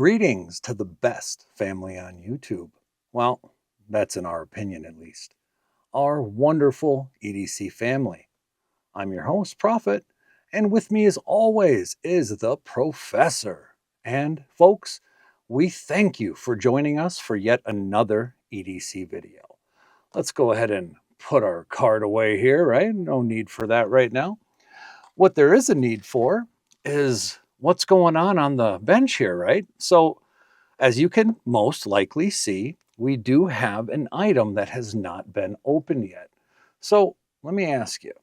Greetings to the best family on YouTube. Well, that's in our opinion at least. Our wonderful EDC family. I'm your host, Prophet, and with me as always is the Professor. And folks, we thank you for joining us for yet another EDC video. Let's go ahead and put our card away here, right? No need for that right now. What there is a need for is what's going on the bench here, right? So as you can most likely see, we do have an item that has not been opened yet. So let me ask you,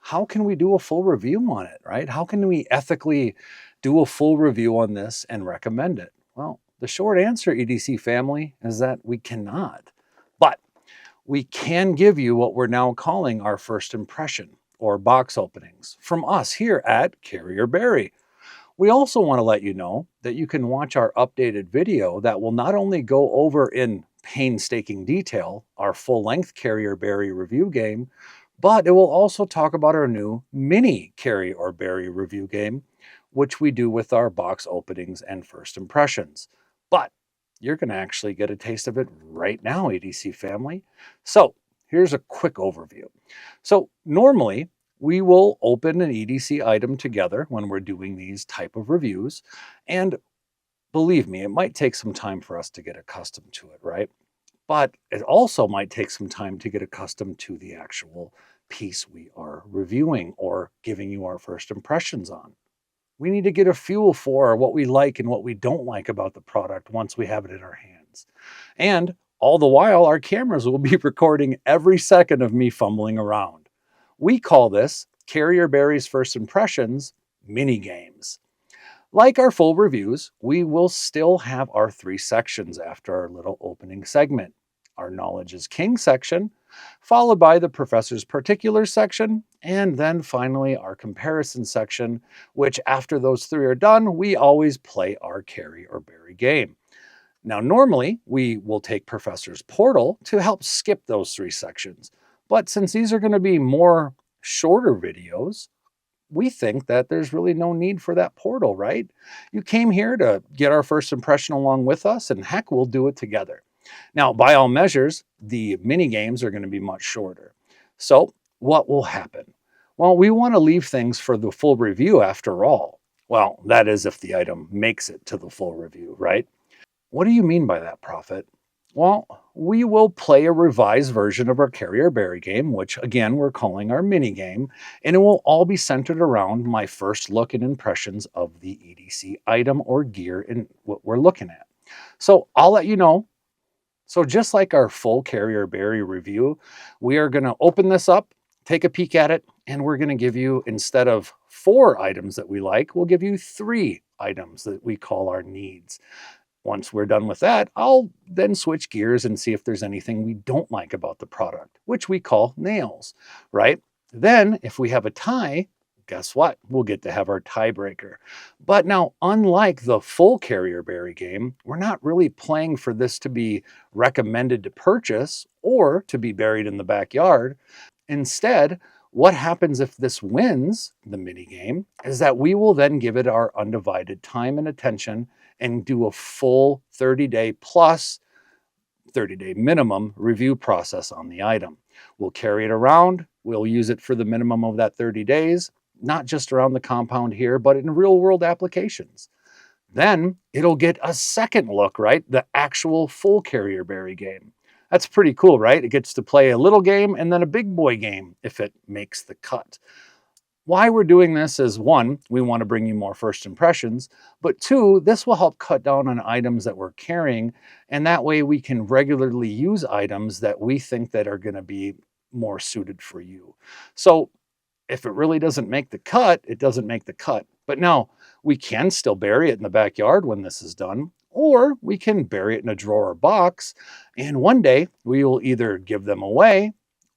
how can we do a full review on it, right? How can we ethically do a full review on this and recommend it? Well, the short answer, EDC family, is that we cannot. But we can give you what we're now calling our first impression or box openings from us here at Carrier Bury. We also want to let you know that you can watch our updated video that will not only go over in painstaking detail our full-length Carrier Bury review game, but it will also talk about our new mini Carrier Bury review game, which we do with our box openings and first impressions. But you're going to actually get a taste of it right now, EDC family. So here's a quick overview. So normally, we will open an EDC item together when we're doing these type of reviews. And believe me, it might take some time for us to get accustomed to it, right? But it also might take some time to get accustomed to the actual piece we are reviewing or giving you our first impressions on. We need to get a feel for what we like and what we don't like about the product once we have it in our hands. And all the while, our cameras will be recording every second of me fumbling around. We call this Carrier Bury's First Impressions mini games. Like our full reviews, we will still have our three sections after our little opening segment. Our Knowledge is King section, followed by the Professor's Particulars section, and then finally our Comparison section, which after those three are done, we always play our Carrier Bury game. Now, normally, we will take Professor's Portal to help skip those three sections. But since these are going to be more shorter videos, we think that there's really no need for that portal, right? You came here to get our first impression along with us, and heck, we'll do it together. Now, by all measures, the mini games are going to be much shorter. So what will happen? Well, we want to leave things for the full review after all. Well, that is if the item makes it to the full review, right? What do you mean by that, Prophet? Well, we will play a revised version of our Carrier Bury game, which again, we're calling our mini game, and it will all be centered around my first look and impressions of the EDC item or gear in what we're looking at. So I'll let you know. So just like our full Carrier Bury review, we are going to open this up, take a peek at it, and we're going to give you, instead of 4 items that we like, we'll give you 3 items that we call our needs. Once we're done with that, I'll then switch gears and see if there's anything we don't like about the product, which we call nails, right? Then if we have a tie, guess what? We'll get to have our tiebreaker. But now, unlike the full Carrier Bury game, we're not really playing for this to be recommended to purchase or to be buried in the backyard. Instead, what happens if this wins the mini game is that we will then give it our undivided time and attention and do a full 30-day plus 30-day minimum review process on the item. We'll carry it around. We'll use it for the minimum of that 30 days, not just around the compound here, but in real world applications. Then it'll get a second look, right? The actual full Carrier Bury game. That's pretty cool, right? It gets to play a little game and then a big boy game if it makes the cut. Why we're doing this is, 1, we want to bring you more first impressions, but 2, this will help cut down on items that we're carrying, and that way we can regularly use items that we think that are going to be more suited for you. So if it really doesn't make the cut, it doesn't make the cut. But now we can still bury it in the backyard when this is done, or we can bury it in a drawer or box, and one day we will either give them away,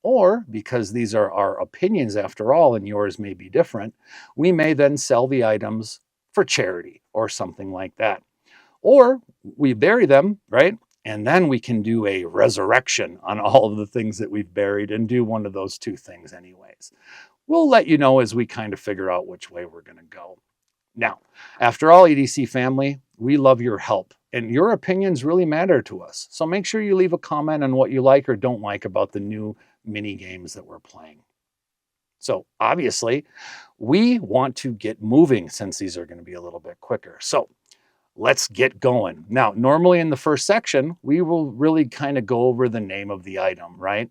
or because these are our opinions after all, and yours may be different, we may then sell the items for charity or something like that. Or we bury them, right? And then we can do a resurrection on all of the things that we've buried and do one of those 2 things anyways. We'll let you know as we kind of figure out which way we're going to go. Now, after all, EDC family, we love your help and your opinions really matter to us. So make sure you leave a comment on what you like or don't like about the new mini games that we're playing. So obviously, we want to get moving since these are going to be a little bit quicker. So let's get going. Now, normally in the first section, we will really kind of go over the name of the item, right?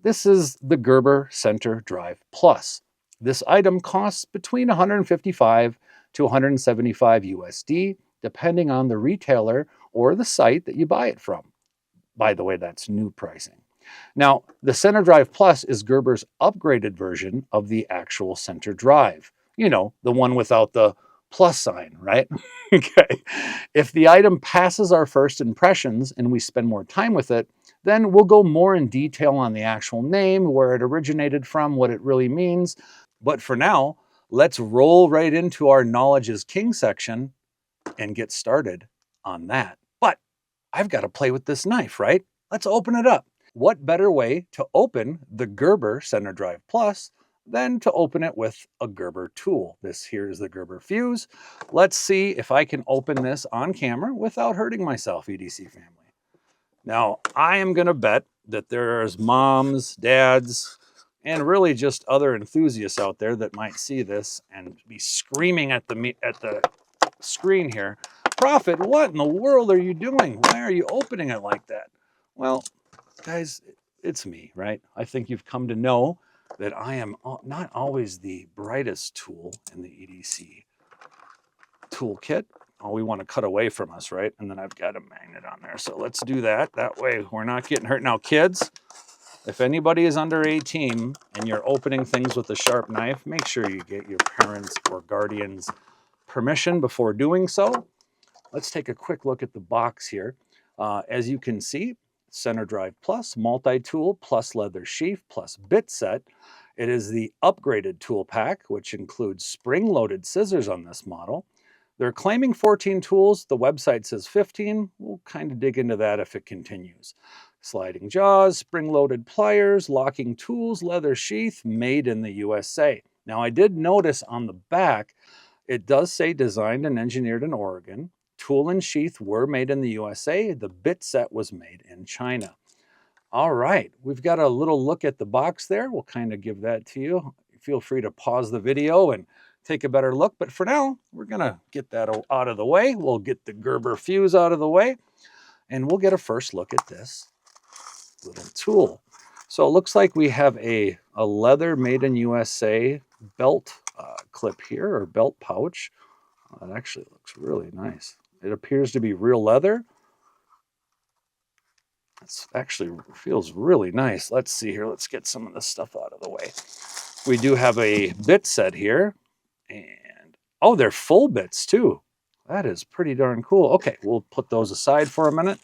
This is the Gerber Center-Drive Plus. This item costs between 155 to 175 USD, depending on the retailer or the site that you buy it from. By the way, that's new pricing. Now, the Center-Drive Plus is Gerber's upgraded version of the actual Center-Drive. You know, the one without the plus sign, right? Okay. If the item passes our first impressions and we spend more time with it, then we'll go more in detail on the actual name, where it originated from, what it really means. But for now, let's roll right into our Knowledge is King section and get started on that. But I've got to play with this knife, right? Let's open it up. What better way to open the Gerber Center-Drive Plus than to open it with a Gerber tool? This here is the Gerber fuse. Let's see if I can open this on camera without hurting myself, EDC family. Now, I am going to bet that there's moms, dads, and really just other enthusiasts out there that might see this and be screaming at the screen here. Prophet, what in the world are you doing? Why are you opening it like that? Well, guys, it's me, right? I think you've come to know that I am not always the brightest tool in the EDC toolkit. Oh, we want to cut away from us, right? And then I've got a magnet on there. So let's do that. That way we're not getting hurt. Now, kids, if anybody is under 18 and you're opening things with a sharp knife, make sure you get your parents or guardians' permission before doing so. Let's take a quick look at the box here. As you can see, Center-Drive Plus, multi-tool, plus leather sheath, plus bit set. It is the upgraded tool pack, which includes spring-loaded scissors on this model. They're claiming 14 tools. The website says 15. We'll kind of dig into that if it continues. Sliding jaws, spring-loaded pliers, locking tools, leather sheath, made in the USA. Now, I did notice on the back, it does say designed and engineered in Oregon. Tool and sheath were made in the USA. The bit set was made in China. All right, we've got a little look at the box there. We'll kind of give that to you. Feel free to pause the video and take a better look. But for now, we're going to get that out of the way. We'll get the Gerber fuse out of the way, and we'll get a first look at this little tool. So it looks like we have a leather made in USA belt clip here, or belt pouch. That actually looks really nice. It appears to be real leather. It actually feels really nice. Let's see here. Let's get some of this stuff out of the way. We do have a bit set here. And, oh, they're full bits too. That is pretty darn cool. Okay, we'll put those aside for a minute.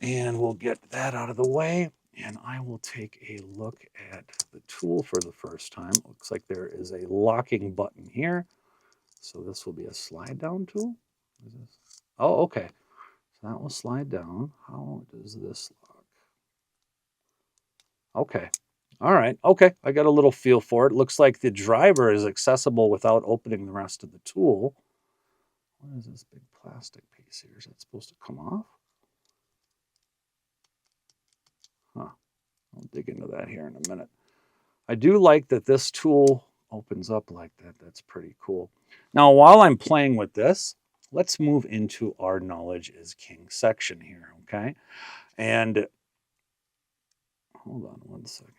And we'll get that out of the way. And I will take a look at the tool for the first time. Looks like there is a locking button here. So this will be a slide down tool. Oh, okay. So that will slide down. How does this lock? Okay. All right. Okay. I got a little feel for it. Looks like the driver is accessible without opening the rest of the tool. What is this big plastic piece here? Is that supposed to come off? Huh. I'll dig into that here in a minute. I do like that this tool opens up like that. That's pretty cool. Now, while I'm playing with this, let's move into our Knowledge is King section here, okay? And hold on one second.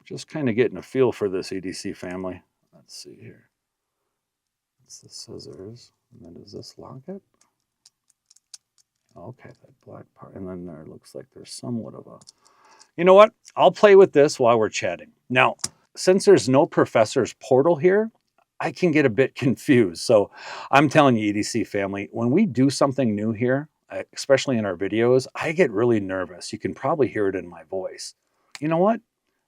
Just kind of getting a feel for this EDC family. Let's see here. It's the scissors. And then does this lock it? Okay, that black part. And then there looks like there's somewhat of a... You know what? I'll play with this while we're chatting. Now, since there's no professor's portal here, I can get a bit confused. So I'm telling you, EDC family, when we do something new here, especially in our videos, I get really nervous. You can probably hear it in my voice. You know what?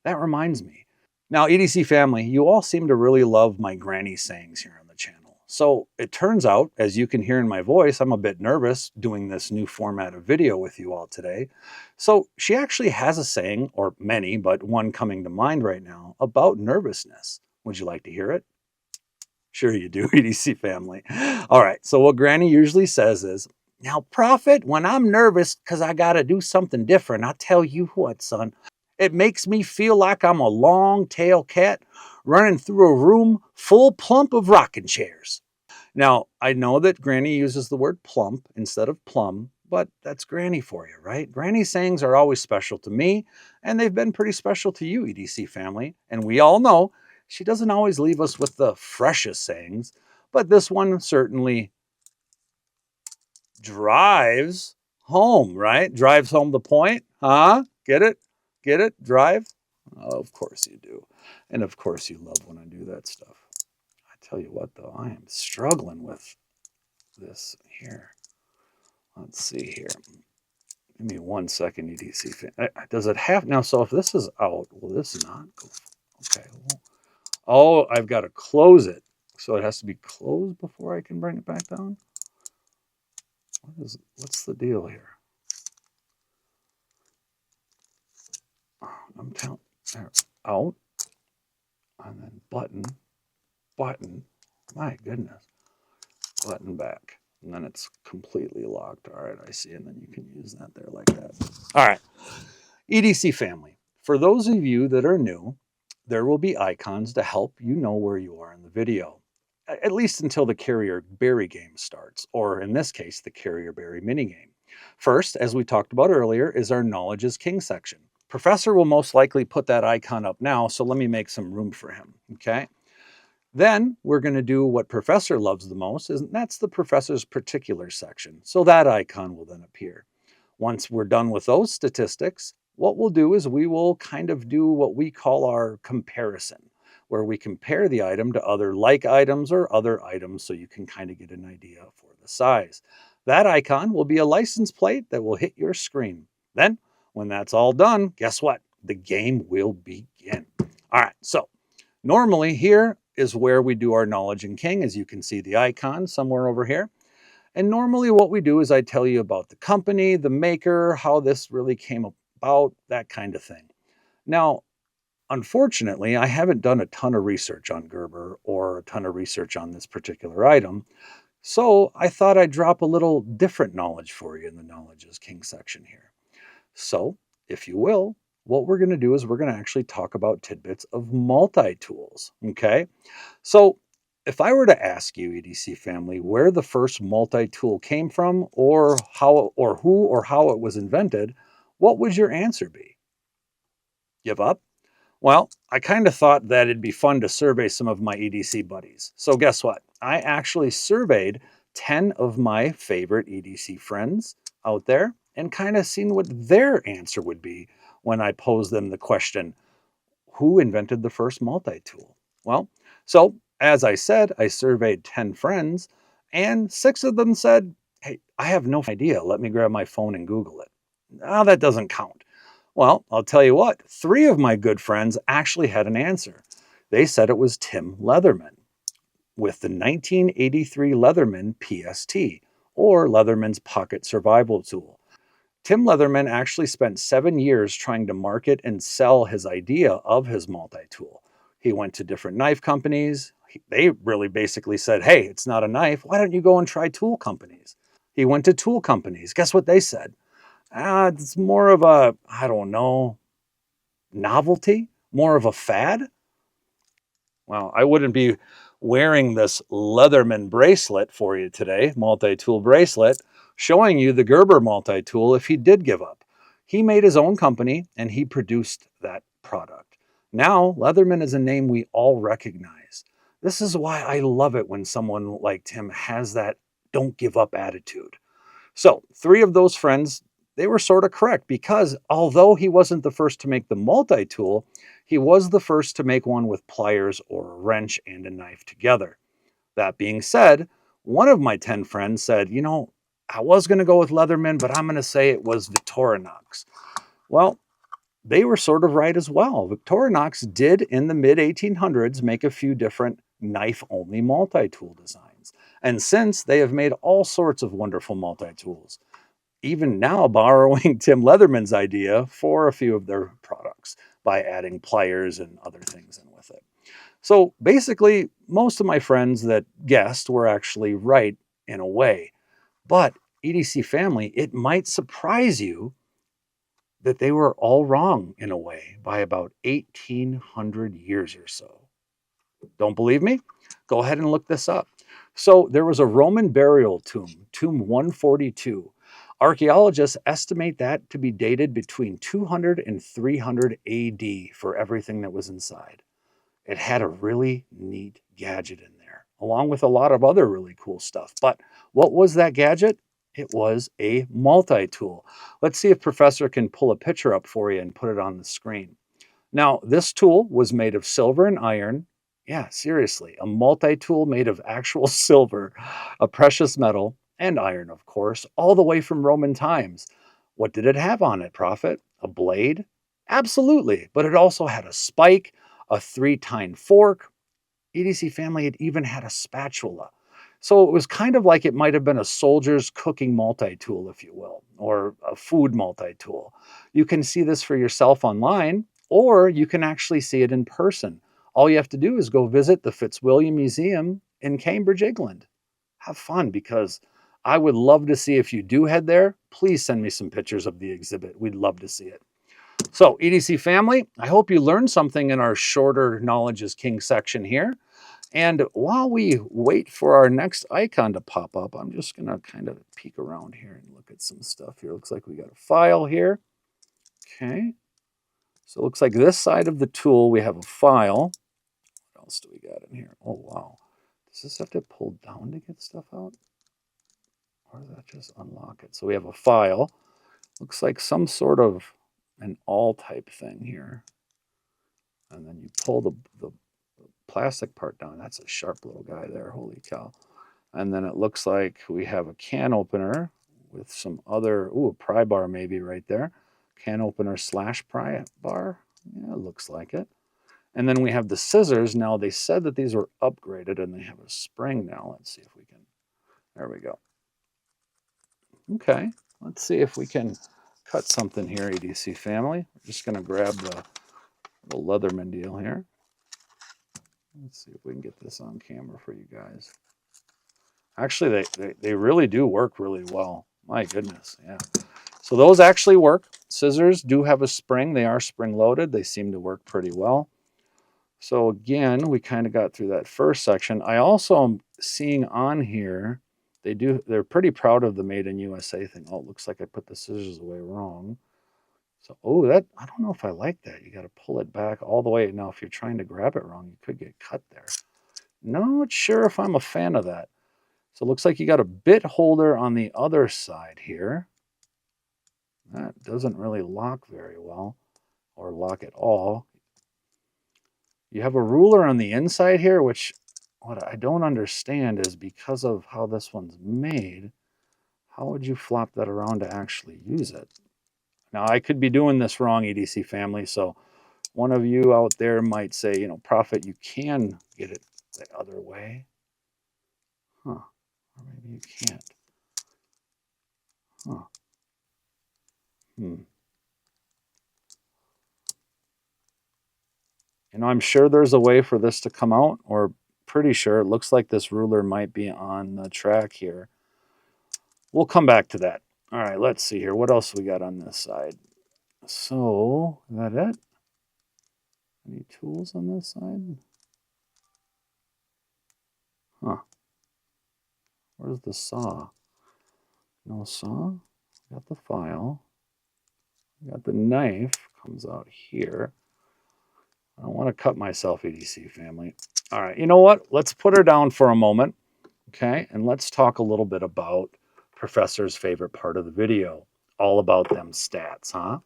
That reminds me. Now, EDC family, you all seem to really love my granny sayings here on the channel. So it turns out, as you can hear in my voice, I'm a bit nervous doing this new format of video with you all today. So she actually has a saying, or many, but one coming to mind right now, about nervousness. Would you like to hear it? Sure you do, EDC family. All right, so what Granny usually says is, now, Prophet, when I'm nervous because I got to do something different, I tell you what, son, it makes me feel like I'm a long-tailed cat running through a room full plump of rocking chairs. Now, I know that Granny uses the word plump instead of plum, but that's Granny for you, right? Granny sayings are always special to me, and they've been pretty special to you, EDC family. And we all know she doesn't always leave us with the freshest sayings, but this one certainly drives home, right? Drives home the point, huh? Get it? Get it? Drive? Oh, of course you do. And of course you love when I do that stuff. I tell you what, though, I am struggling with this here. Let's see here. Give me 1 second, EDC fan. Does it have now? So if this is out, will this not go? Okay. Well, oh, I've got to close it. So it has to be closed before I can bring it back down. What's the deal here? Oh, I'm telling there, out, and then button. My goodness, button back. And then it's completely locked. All right, I see. And then you can use that there like that. All right. EDC family. For those of you that are new, there will be icons to help you know where you are in the video, at least until the Carrier Bury game starts, or in this case, the Carrier Bury minigame. First, as we talked about earlier, is our Knowledge is King section. Professor will most likely put that icon up now, so let me make some room for him, okay? Then we're going to do what Professor loves the most, and that's the Professor's Particulars section. So that icon will then appear. Once we're done with those statistics, what we'll do is we will kind of do what we call our comparison, where we compare the item to other like items or other items so you can kind of get an idea for the size. That icon will be a license plate that will hit your screen. Then, when that's all done, guess what? The game will begin. All right, so normally here is where we do our Knowledge in King, as you can see the icon somewhere over here. And normally what we do is I tell you about the company, the maker, how this really came about, that kind of thing. Now, unfortunately, I haven't done a ton of research on Gerber or a ton of research on this particular item. So I thought I'd drop a little different knowledge for you in the Knowledge is King section here. So, if you will, what we're going to do is we're going to actually talk about tidbits of multi-tools, okay? So, if I were to ask you, EDC family, where the first multi-tool came from or how or who or how it was invented, what would your answer be? Give up? Well, I kind of thought that it'd be fun to survey some of my EDC buddies. So guess what? I actually surveyed 10 of my favorite EDC friends out there and kind of seen what their answer would be when I posed them the question, who invented the first multi-tool? Well, so as I said, I surveyed 10 friends and 6 of them said, hey, I have no idea. Let me grab my phone and Google it. Oh, that doesn't count. Well, I'll tell you what, 3 of my good friends actually had an answer. They said it was Tim Leatherman with the 1983 Leatherman PST, or Leatherman's Pocket Survival Tool. Tim Leatherman actually spent 7 years trying to market and sell his idea of his multi-tool. He went to different knife companies. They really basically said, hey, it's not a knife. Why don't you go and try tool companies? He went to tool companies. Guess what they said? It's more of a, I don't know, novelty, more of a fad. Well, I wouldn't be wearing this Leatherman bracelet for you today, multi-tool bracelet, showing you the Gerber multi-tool if he did give up. He made his own company and he produced that product. Now, Leatherman is a name we all recognize. This is why I love it when someone like Tim has that don't give up attitude. So 3 of those friends, they were sort of correct because although he wasn't the first to make the multi-tool, he was the first to make one with pliers or a wrench and a knife together. That being said, one of my 10 friends said, you know, I was going to go with Leatherman, but I'm going to say it was Victorinox. Well, they were sort of right as well. Victorinox did in the mid-1800s make a few different knife-only multi-tool designs. And since they have made all sorts of wonderful multi-tools, even now borrowing Tim Leatherman's idea for a few of their products by adding pliers and other things in with it. So basically, most of my friends that guessed were actually right in a way. But EDC family, it might surprise you that they were all wrong in a way by about 1800 years or so. Don't believe me? Go ahead and look this up. So there was a Roman burial tomb, tomb 142. Archaeologists estimate that to be dated between 200 and 300 AD for everything that was inside. It had a really neat gadget in there, along with a lot of other really cool stuff. But what was that gadget? It was a multi-tool. Let's see if Professor can pull a picture up for you and put it on the screen. Now, this tool was made of silver and iron. Yeah, seriously, a multi-tool made of actual silver, a precious metal, and iron, of course, all the way from Roman times. What did it have on it, Prophet? A blade? Absolutely, but it also had a spike, a three-tined fork. EDC family had even had a spatula. So it was kind of like it might have been a soldier's cooking multi-tool, if you will, or a food multi-tool. You can see this for yourself online, or you can actually see it in person. All you have to do is go visit the Fitzwilliam Museum in Cambridge, England. Have fun, because I would love to see, if you do head there, please send me some pictures of the exhibit. We'd love to see it. So EDC family, I hope you learned something in our shorter Knowledge is King section here. And while we wait for our next icon to pop up, I'm just going to kind of peek around here and look at some stuff here. Looks like we got a file here. Okay. So it looks like this side of the tool, we have a file. What else do we got in here? Oh, wow. Does this have to pull down to get stuff out? Or does that just unlock it? So we have a file. Looks like some sort of an all type thing here. And then you pull the plastic part down. That's a sharp little guy there. Holy cow. And then it looks like we have a can opener with some other, a pry bar maybe right there. Can opener / pry bar. Yeah, it looks like it. And then we have the scissors. Now they said that these were upgraded and they have a spring now. Let's see if we can, there we go. Okay, let's see if we can cut something here, EDC family. We're just gonna grab the Leatherman deal here. Let's see if we can get this on camera for you guys. Actually, they really do work really well. My goodness, yeah. So those actually work. Scissors do have a spring. They are spring loaded. They seem to work pretty well. So again, we kind of got through that first section. I also am seeing on here, they're pretty proud of the Made in USA thing. Oh, it looks like I put the scissors away wrong. So, I don't know if I like that. You got to pull it back all the way. Now, if you're trying to grab it wrong, you could get cut there. Not sure if I'm a fan of that. So it looks like you got a bit holder on the other side here. That doesn't really lock very well, or lock at all. You have a ruler on the inside here, which what I don't understand is, because of how this one's made, how would you flop that around to actually use it? Now, I could be doing this wrong, EDC family, so one of you out there might say, Prophet, you can get it the other way. Huh. Or maybe you can't. Huh. I'm sure there's a way for this to come out, or pretty sure. It looks like this ruler might be on the track here. We'll come back to that. All right, let's see here. What else we got on this side? So, is that it? Any tools on this side? Huh. Where's the saw? No saw. Got the file. Got the knife. Comes out here. I don't want to cut myself, EDC family. All right, you know what? Let's put her down for a moment, okay? And let's talk a little bit about Professor's favorite part of the video, all about them stats, huh?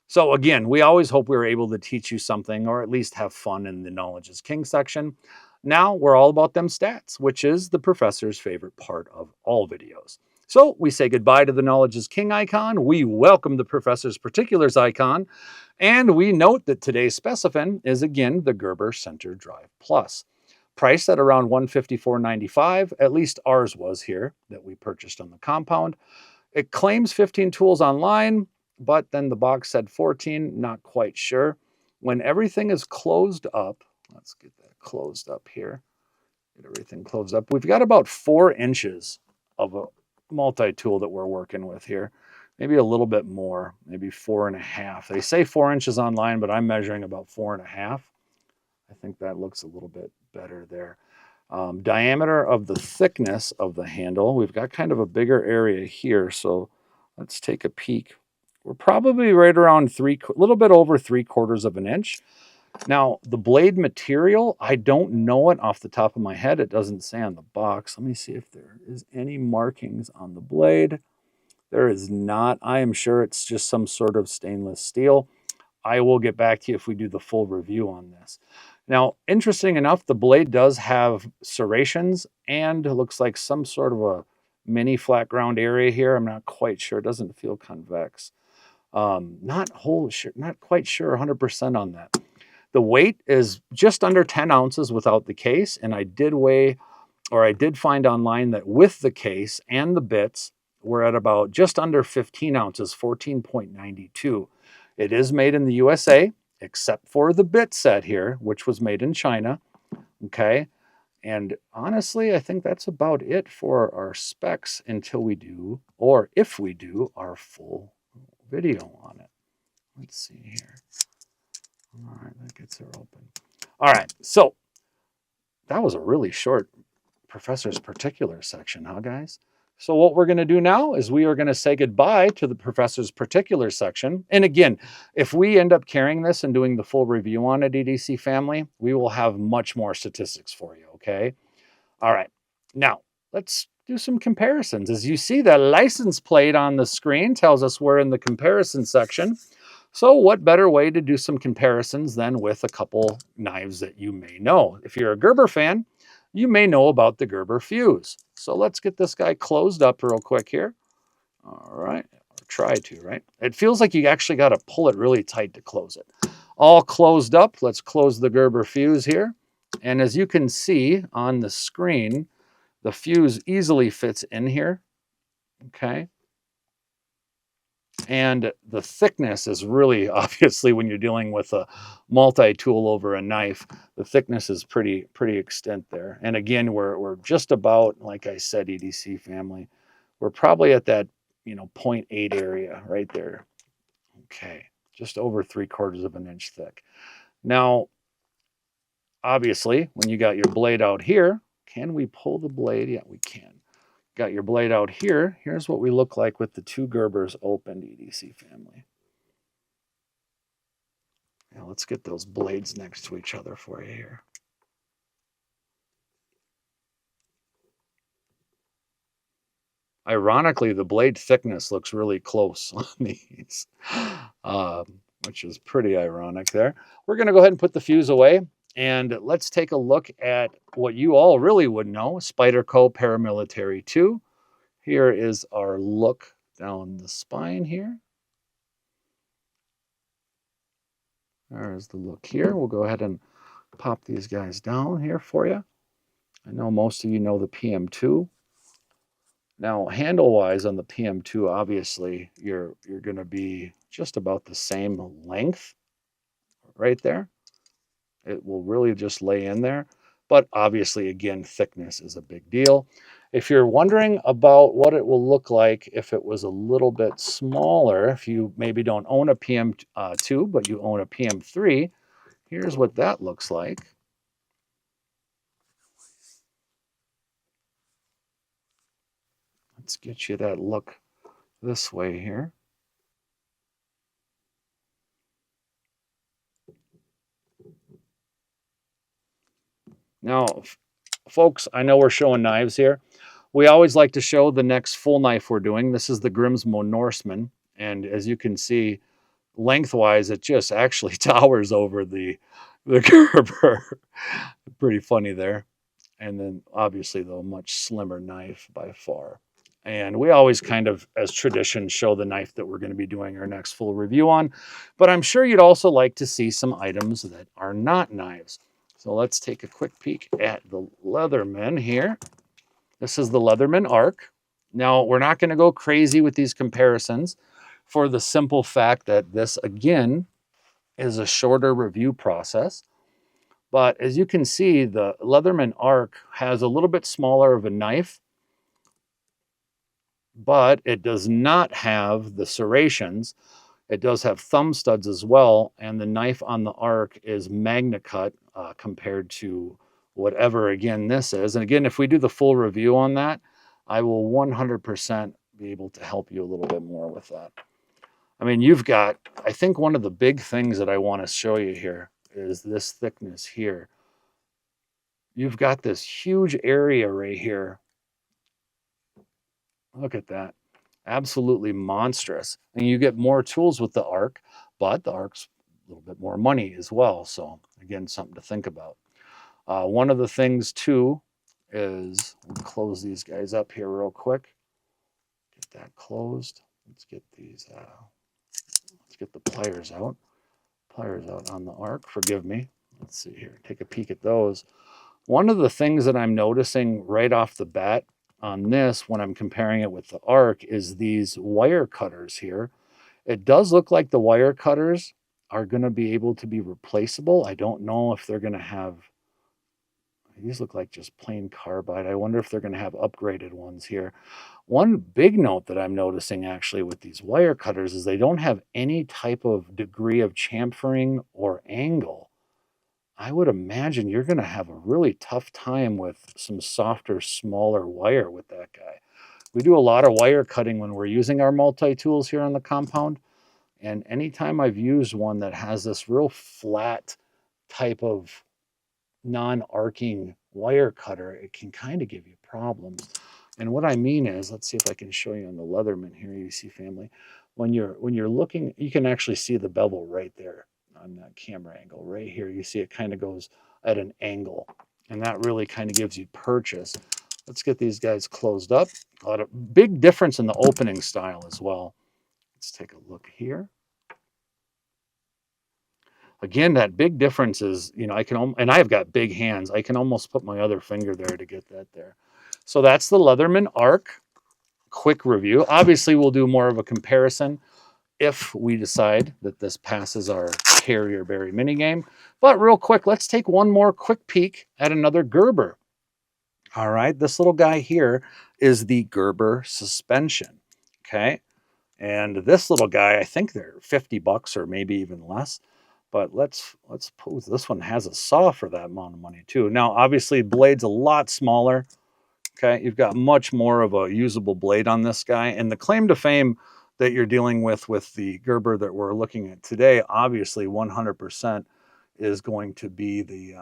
So again, we always hope we're able to teach you something, or at least have fun in the Knowledge is King section. Now we're all about them stats, which is the Professor's favorite part of all videos. So we say goodbye to the Knowledge is King icon. We welcome the Professor's particulars icon. And we note that today's specimen is again the Gerber Center-Drive Plus. priced at around $154.95. At least ours was here that we purchased on the compound. It claims 15 tools online, but then the box said 14, not quite sure. When everything is closed up, let's get that closed up here. Get everything closed up. We've got about 4 inches of a multi-tool that we're working with here. Maybe a little bit more, maybe 4.5. They say 4 inches online, but I'm measuring about 4.5. I think that looks a little bit better there. Diameter of the thickness of the handle. We've got kind of a bigger area here, so let's take a peek. We're probably right around a little bit over 3/4 of an inch. Now, the blade material, I don't know it off the top of my head. It doesn't say on the box. Let me see if there is any markings on the blade. There is not. I am sure it's just some sort of stainless steel. I will get back to you if we do the full review on this. Now, interesting enough, the blade does have serrations and it looks like some sort of a mini flat ground area here. I'm not quite sure. It doesn't feel convex. Not quite sure 100% on that. The weight is just under 10 ounces without the case, and I did find online that with the case and the bits, we're at about just under 15 ounces, 14.92. It is made in the USA, except for the bit set here, which was made in China. Okay. And honestly, I think that's about it for our specs until we do, or if we do, our full video on it. Let's see here. All right, that gets her open. All right, so that was a really short Professor's Particulars section, huh, guys? So what we're going to do now is we are going to say goodbye to the Professor's Particulars section. And again, if we end up carrying this and doing the full review on it, EDC family, we will have much more statistics for you, okay? All right, now let's do some comparisons. As you see, the license plate on the screen tells us we're in the comparison section. So what better way to do some comparisons than with a couple knives that you may know? If you're a Gerber fan, you may know about the Gerber fuse. So let's get this guy closed up real quick here. All right, or try to, right? It feels like you actually got to pull it really tight to close it. All closed up. Let's close the Gerber fuse here. And as you can see on the screen, the fuse easily fits in here. Okay. And the thickness is really, obviously, when you're dealing with a multi-tool over a knife, the thickness is pretty extent there. And again, we're just about, like I said, EDC family, we're probably at that, 0.8 area right there. Okay, just over 3/4 of an inch thick. Now, obviously, when you got your blade out here, can we pull the blade? Yeah, we can. Got your blade out here. Here's what we look like with the 2 Gerbers opened, EDC family. Now let's get those blades next to each other for you here. Ironically, the blade thickness looks really close on these, which is pretty ironic there. We're going to go ahead and put the fuse away. And let's take a look at what you all really would know, Spyderco Paramilitary 2. Here is our look down the spine here. There's the look here. We'll go ahead and pop these guys down here for you. I know most of you know the PM2. Now, handle-wise on the PM2, obviously, you're going to be just about the same length right there. It will really just lay in there. But obviously, again, thickness is a big deal. If you're wondering about what it will look like if it was a little bit smaller, if you maybe don't own a PM2, but you own a PM3, here's what that looks like. Let's get you that look this way here. Now, folks, I know we're showing knives here. We always like to show the next full knife we're doing. This is the Grimsmo Norseman. And as you can see, lengthwise, it just actually towers over the Gerber. Pretty funny there. And then obviously, though, much slimmer knife by far. And we always kind of, as tradition, show the knife that we're going to be doing our next full review on. But I'm sure you'd also like to see some items that are not knives. So let's take a quick peek at the Leatherman here. This is the Leatherman Arc. Now, we're not going to go crazy with these comparisons for the simple fact that this, again, is a shorter review process. But as you can see, the Leatherman Arc has a little bit smaller of a knife, but it does not have the serrations. It does have thumb studs as well, and the knife on the Arc is Magna Cut compared to whatever, again, this is. And again, if we do the full review on that, I will 100% be able to help you a little bit more with that. I mean, you've got, I think one of the big things that I want to show you here is this thickness here. You've got this huge area right here. Look at that. Absolutely monstrous. And you get more tools with the Arc, but the Arc's a little bit more money as well. So again, something to think about. One of the things too is, we'll close these guys up here real quick. Get that closed. Let's get these, let's get the pliers out. Pliers out on the Arc, forgive me. Let's see here, take a peek at those. One of the things that I'm noticing right off the bat on this, when I'm comparing it with the Arc, is these wire cutters here. It does look like the wire cutters are going to be able to be replaceable. I don't know if they're going to have, these look like just plain carbide. I wonder if they're going to have upgraded ones here. One big note that I'm noticing actually with these wire cutters is they don't have any type of degree of chamfering or angle. I would imagine you're going to have a really tough time with some softer, smaller wire with that guy. We do a lot of wire cutting when we're using our multi-tools here on the compound. And anytime I've used one that has this real flat type of non-arcing wire cutter, it can kind of give you problems. And what I mean is, let's see if I can show you on the Leatherman here, EDC family. When you're looking, you can actually see the bevel right there on that camera angle. Right here, you see it kind of goes at an angle. And that really kind of gives you purchase. Let's get these guys closed up. A lot of big difference in the opening style as well. Let's take a look here. Again, that big difference is, you know, and I've got big hands. I can almost put my other finger there to get that there. So that's the Leatherman Arc. Quick review. Obviously, we'll do more of a comparison if we decide that this passes our Carrier Bury mini game. But real quick, let's take one more quick peek at another Gerber. All right, this little guy here is the Gerber suspension. Okay, and this little guy, I think they're $50 or maybe even less. But let's pose, this one has a saw for that amount of money too. Now, obviously, blade's a lot smaller. Okay, you've got much more of a usable blade on this guy. And the claim to fame that you're dealing with the Gerber that we're looking at today, obviously 100% is going to be the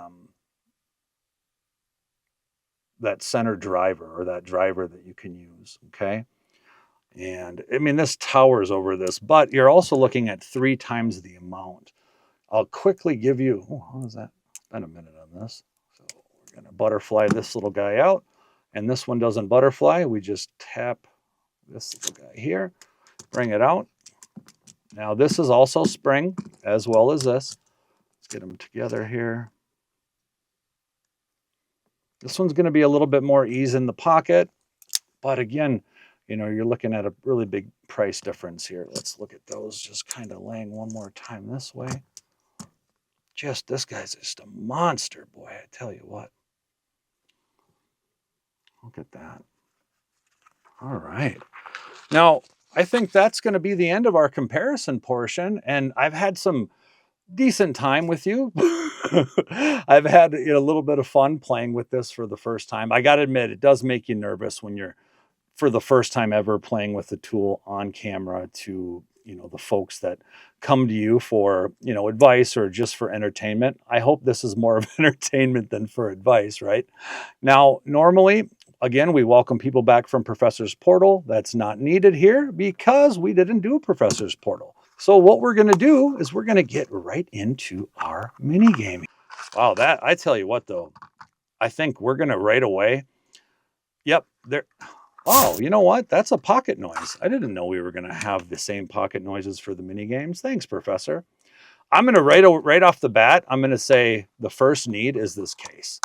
that center driver, or that driver that you can use. Okay, and I mean, this towers over this, but you're also looking at 3 times the amount. I'll quickly give you, oh, how is that? Spend a minute on this. So we're going to butterfly this little guy out, and this one doesn't butterfly. We just tap this little guy here, bring it out. Now this is also spring as well as this. Let's get them together here. This one's going to be a little bit more ease in the pocket, but again, you know, you're looking at a really big price difference here. Let's look at those, just kind of laying one more time this way. Just, this guy's just a monster, boy, I tell you what. Look at that. All right. Now, I think that's going to be the end of our comparison portion, and I've had some decent time with you. I've had, you know, a little bit of fun playing with this for the first time. I got to admit, it does make you nervous when you're, for the first time ever, playing with the tool on camera to, you know, the folks that come to you for, you know, advice or just for entertainment. I hope this is more of entertainment than for advice, right? Now, normally, again, we welcome people back from Professor's Portal. That's not needed here because we didn't do Professor's Portal. So what we're going to do is we're going to get right into our mini game. Wow, that, I tell you what, though, I think we're going to right away. Yep, there. Oh, you know what? That's a pocket noise. I didn't know we were going to have the same pocket noises for the mini games. Thanks, Professor. I'm going to right off the bat, I'm going to say the first need is this case.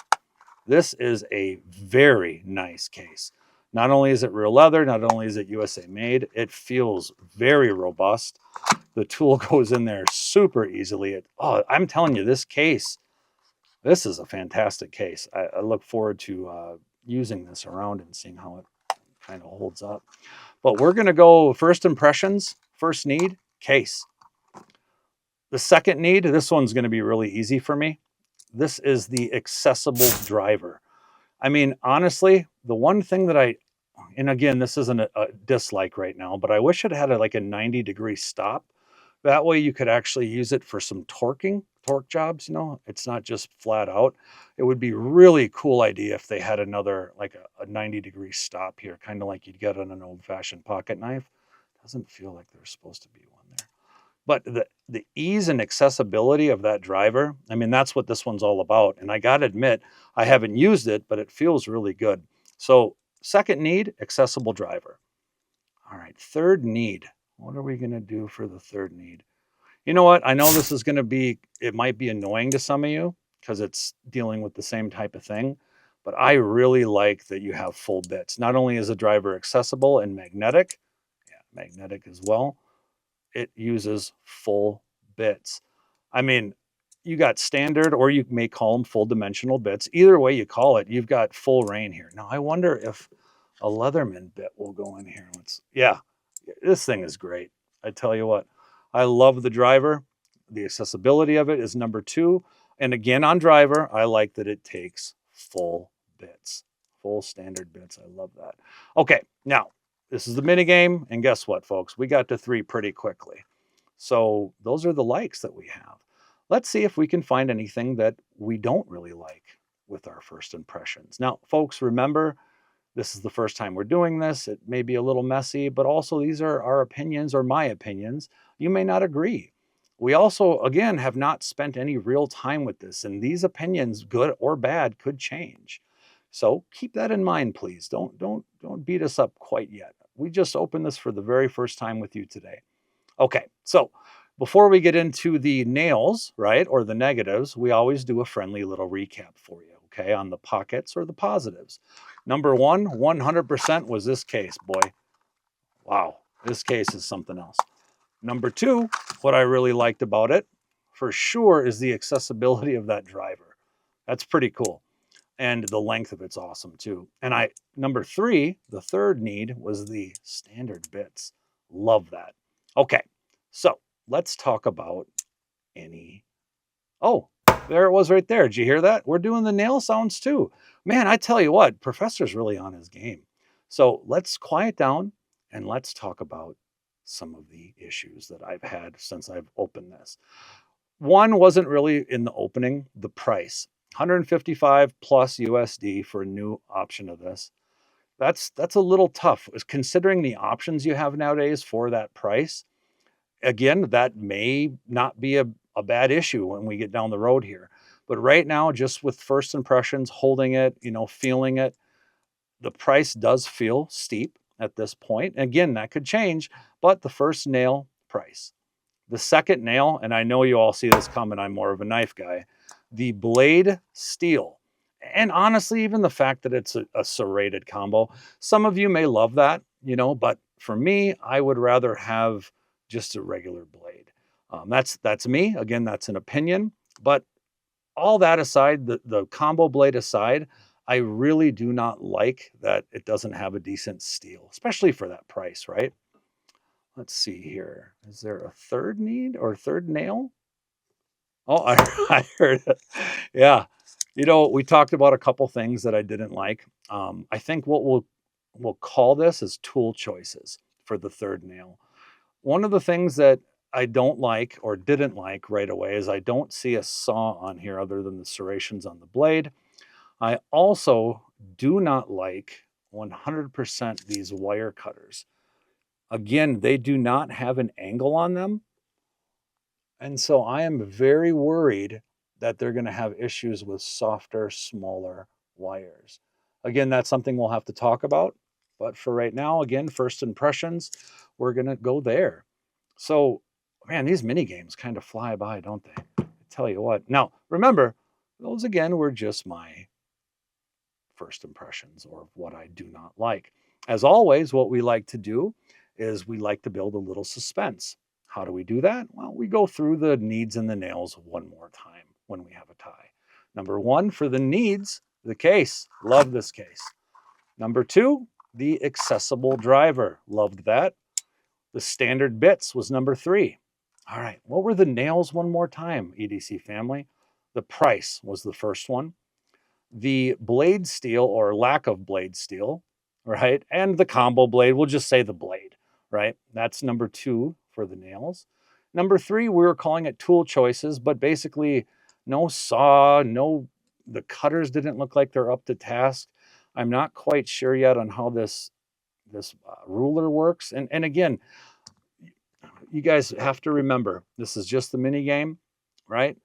This is a very nice case. Not only is it real leather, not only is it USA made, it feels very robust. The tool goes in there super easily. I'm telling you, this case, this is a fantastic case. I look forward to using this around and seeing how it kind of holds up. But we're going to go first impressions, first need, case. The second need, this one's going to be really easy for me. This is the accessible driver. I mean, honestly, the one thing that and again, this isn't a dislike right now, but I wish it had like a 90-degree stop. That way you could actually use it for some torque jobs, it's not just flat out. It would be really cool idea if they had another, like a 90-degree stop here, kind of like you'd get on an old-fashioned pocket knife. Doesn't feel like there's supposed to be one there. But the ease and accessibility of that driver, I mean, that's what this one's all about. And I got to admit, I haven't used it, but it feels really good. So second need, accessible driver. All right, third need. What are we going to do for the third need? You know what? I know this is going to be, it might be annoying to some of you because it's dealing with the same type of thing. But I really like that you have full bits. Not only is the driver accessible and magnetic, magnetic as well, it uses full bits. I mean, you got standard, or you may call them full dimensional bits. Either way you call it, you've got full reign here. Now, I wonder if a Leatherman bit will go in here. Yeah, this thing is great. I tell you what, I love the driver. The accessibility of it is number two. And again, on driver, I like that it takes full bits, full standard bits. I love that. Okay, now, this is the mini game, and guess what, folks? We got to 3 pretty quickly. So those are the likes that we have. Let's see if we can find anything that we don't really like with our first impressions. Now, folks, remember, this is the first time we're doing this. It may be a little messy, but also these are our opinions or my opinions. You may not agree. We also, again, have not spent any real time with this, and these opinions, good or bad, could change. So keep that in mind, please. Don't beat us up quite yet. We just opened this for the very first time with you today. Okay, so before we get into the nails, right, or the negatives, we always do a friendly little recap for you, okay, on the pockets or the positives. Number one, 100% was this case, boy. Wow, this case is something else. Number two, what I really liked about it, for sure, is the accessibility of that driver. That's pretty cool. And the length of it's awesome too. And number three, the third need was the standard bits. Love that. Okay, so let's talk about oh, there it was right there. Did you hear that? We're doing the nail sounds too. Man, I tell you what, Professor's really on his game. So let's quiet down and let's talk about some of the issues that I've had since I've opened this. One wasn't really in the opening, the price. 155 plus USD for a new option of this. That's a little tough, considering the options you have nowadays for that price. Again, that may not be a bad issue when we get down the road here. But right now, just with first impressions, holding it, feeling it, the price does feel steep at this point. Again, that could change, but the first nail, price. The second nail, and I know you all see this coming, I'm more of a knife guy, the blade steel. And honestly, even the fact that it's a serrated combo, some of you may love that, but for me, I would rather have just a regular blade. That's me. Again, that's an opinion. But all that aside, the combo blade aside, I really do not like that it doesn't have a decent steel, especially for that price, right? Let's see here. Is there a third need or third nail? Oh, I heard it. Yeah. We talked about a couple things that I didn't like. I think what we'll call this is tool choices for the third nail. One of the things that I don't like or didn't like right away is I don't see a saw on here other than the serrations on the blade. I also do not like 100% these wire cutters. Again, they do not have an angle on them. And so I am very worried that they're going to have issues with softer, smaller wires. Again, that's something we'll have to talk about. But for right now, again, first impressions, we're going to go there. So Man, these mini games kind of fly by, don't they? I tell you what. Now, remember, those again were just my first impressions or what I do not like. As always, what we like to do is we like to build a little suspense. How do we do that? Well, we go through the needs and the nails one more time when we have a tie. Number one, for the needs, the case. Love this case. Number two, the accessible driver. Loved that. The standard bits was number three. All right, what were the nails one more time, EDC family? The price was the first one. The blade steel or lack of blade steel, right? And the combo blade, we'll just say the blade, right? That's number two for the nails. Number three, we were calling it tool choices, but basically no saw, the cutters didn't look like they're up to task. I'm not quite sure yet on how this ruler works. And again, you guys have to remember, this is just the mini game, right?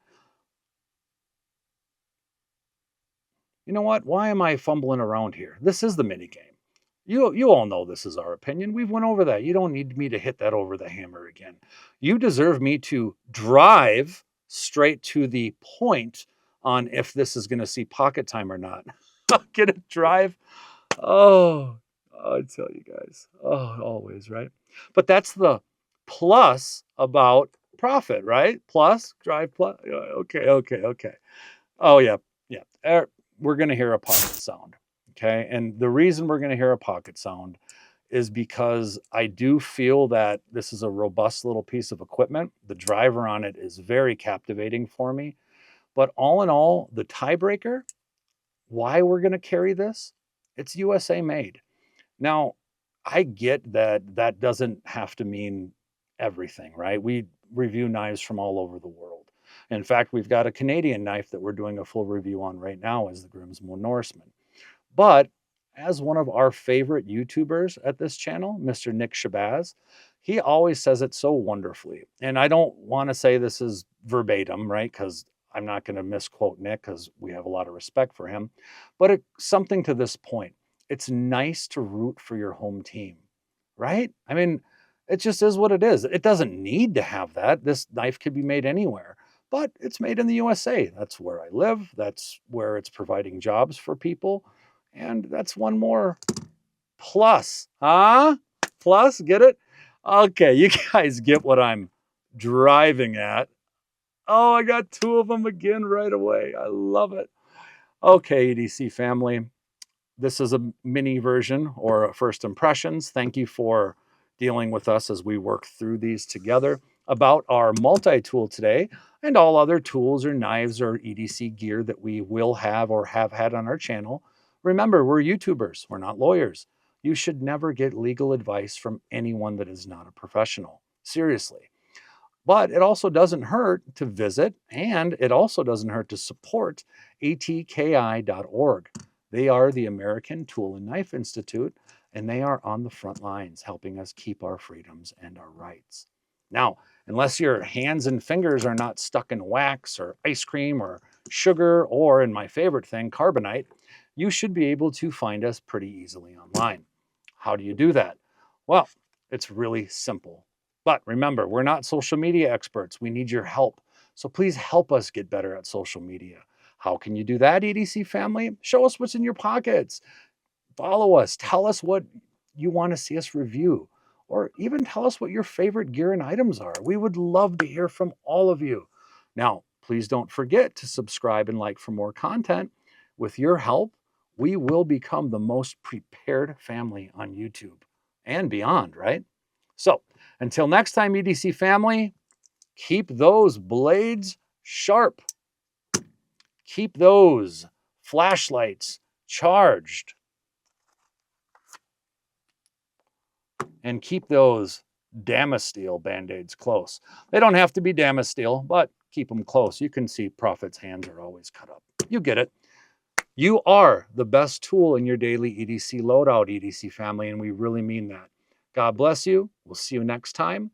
You know what? Why am I fumbling around here? This is the mini game. You all know this is our opinion. We've went over that. You don't need me to hit that over the hammer again. You deserve me to drive straight to the point on if this is going to see pocket time or not. Get it? Drive. Oh, I tell you guys. Oh, always, right? But that's the plus about profit, right? Plus, drive plus. Okay. Oh, yeah. We're going to hear a pocket sound. Okay. And the reason we're going to hear a pocket sound is because I do feel that this is a robust little piece of equipment. The driver on it is very captivating for me. But all in all, the tiebreaker, why we're going to carry this, it's USA made. Now, I get that that doesn't have to mean everything, right? We review knives from all over the world. In fact, we've got a Canadian knife that we're doing a full review on right now as the Grimsmo Norseman. But as one of our favorite YouTubers at this channel, Mr. Nick Shabazz, he always says it so wonderfully. And I don't want to say this is verbatim, right? Because I'm not going to misquote Nick because we have a lot of respect for him. But it's something to this point. It's nice to root for your home team, right? I mean, it just is what it is. It doesn't need to have that. This knife could be made anywhere, but it's made in the USA. That's where I live. That's where it's providing jobs for people. And that's one more plus. Huh? Plus, get it? Okay, you guys get what I'm driving at. Oh, I got two of them again right away. I love it. Okay, EDC family. This is a mini version or a first impressions. Thank you for dealing with us as we work through these together about our multi-tool today and all other tools or knives or EDC gear that we will have or have had on our channel. Remember, we're YouTubers. We're not lawyers. You should never get legal advice from anyone that is not a professional. Seriously. But it also doesn't hurt to visit, and it also doesn't hurt to support atki.org. They are the American Tool and Knife Institute, and they are on the front lines helping us keep our freedoms and our rights. Now, unless your hands and fingers are not stuck in wax or ice cream or sugar or, in my favorite thing, carbonite, you should be able to find us pretty easily online. How do you do that? Well, it's really simple. But remember, we're not social media experts. We need your help. So please help us get better at social media. How can you do that, EDC family? Show us what's in your pockets. Follow us. Tell us what you want to see us review. Or even tell us what your favorite gear and items are. We would love to hear from all of you. Now, please don't forget to subscribe and like for more content. With your help, we will become the most prepared family on YouTube and beyond, right? So, until next time, EDC family, keep those blades sharp. Keep those flashlights charged. And keep those Damasteel Band-Aids close. They don't have to be Damasteel, but keep them close. You can see Prophet's hands are always cut up. You get it. You are the best tool in your daily EDC loadout, EDC family, and we really mean that. God bless you. We'll see you next time.